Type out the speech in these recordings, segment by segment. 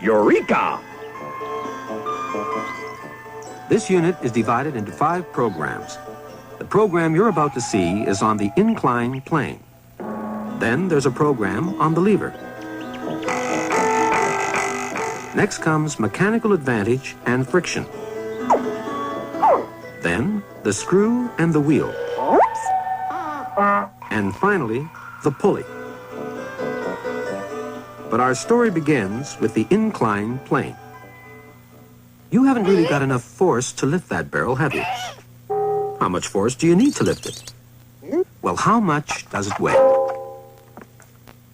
Eureka! This unit is divided into 5 programs. The program you're about to see is on the inclined plane. Then there's a program on the lever. Next comes mechanical advantage and friction. Then the screw and the wheel. And finally, the pulley. But our story begins with the inclined plane. You haven't really got enough force to lift that barrel, have you? How much force do you need to lift it? Well, how much does it weigh?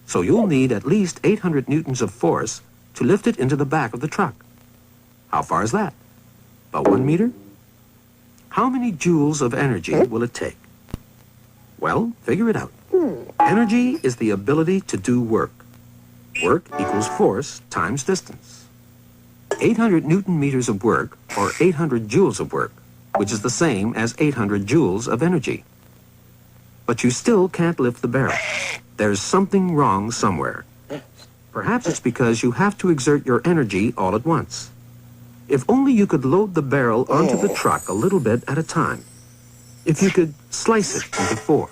So you'll need at least 800 newtons of force to lift it into the back of the truck. How far is that? About 1 meter? How many joules of energy will it take? Well, figure it out. Energy is the ability to do work. Work equals force times distance. 800 newton meters of work, or 800 joules of work, which is the same as 800 joules of energy. But you still can't lift the barrel. There's something wrong somewhere. Perhaps it's because you have to exert your energy all at once. If only you could load the barrel onto the truck a little bit at a time. If you could slice it into 4.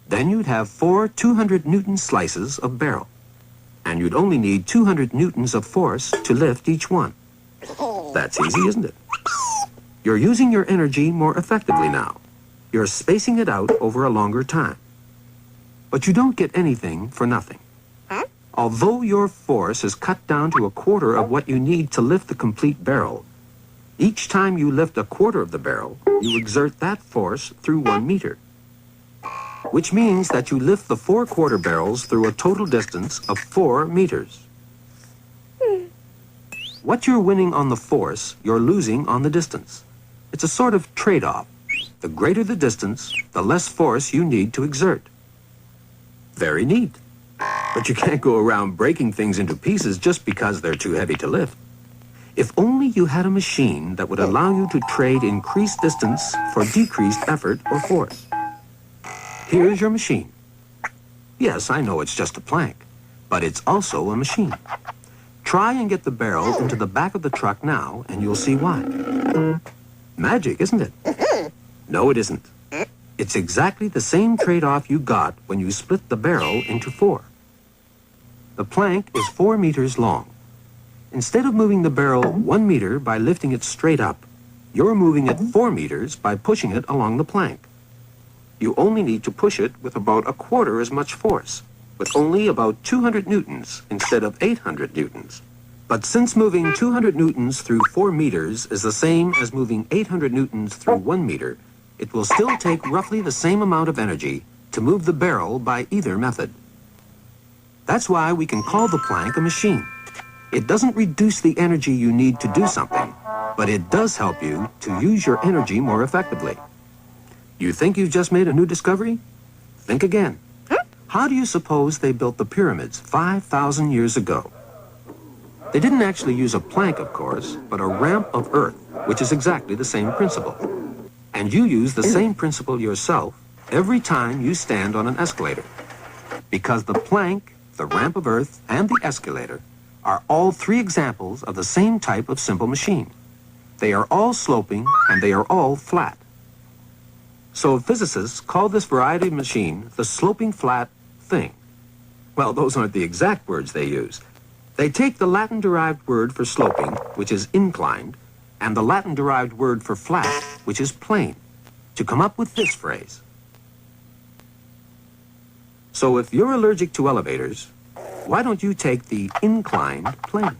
Then you'd have 4 200-newton slices of barrel. And you'd only need 200 newtons of force to lift each one. That's easy, isn't it? You're using your energy more effectively now. You're spacing it out over a longer time. But you don't get anything for nothing. Although your force is cut down to a quarter of what you need to lift the complete barrel, each time you lift a quarter of the barrel, you exert that force through 1 meter. Which means that you lift the 4 quarter barrels through a total distance of 4 meters. What you're winning on the force, you're losing on the distance. It's a sort of trade-off. The greater the distance, the less force you need to exert. Very neat. But you can't go around breaking things into pieces just because they're too heavy to lift. If only you had a machine that would allow you to trade increased distance for decreased effort or force. Here's your machine. Yes, I know it's just a plank, but it's also a machine. Try and get the barrel into the back of the truck now, and you'll see why. Magic, isn't it? No, it isn't. It's exactly the same trade-off you got when you split the barrel into 4. The plank is 4 meters long. Instead of moving the barrel 1 meter by lifting it straight up, you're moving it 4 meters by pushing it along the plank. You only need to push it with about a quarter as much force, with only about 200 newtons instead of 800 newtons. But since moving 200 newtons through 4 meters is the same as moving 800 newtons through 1 meter, it will still take roughly the same amount of energy to move the barrel by either method. That's why we can call the plank a machine. It doesn't reduce the energy you need to do something, but it does help you to use your energy more effectively. You think you've just made a new discovery? Think again. How do you suppose they built the pyramids 5,000 years ago? They didn't actually use a plank, of course, but a ramp of earth, which is exactly the same principle. And you use the same principle yourself every time you stand on an escalator. Because the plank, the ramp of earth, and the escalator are all 3 examples of the same type of simple machine. They are all sloping, and they are all flat. So physicists call this variety of machine the sloping flat thing. Well, those aren't the exact words they use. They take the Latin-derived word for sloping, which is inclined, and the Latin-derived word for flat, which is plane, to come up with this phrase. So if you're allergic to elevators, why don't you take the inclined plane?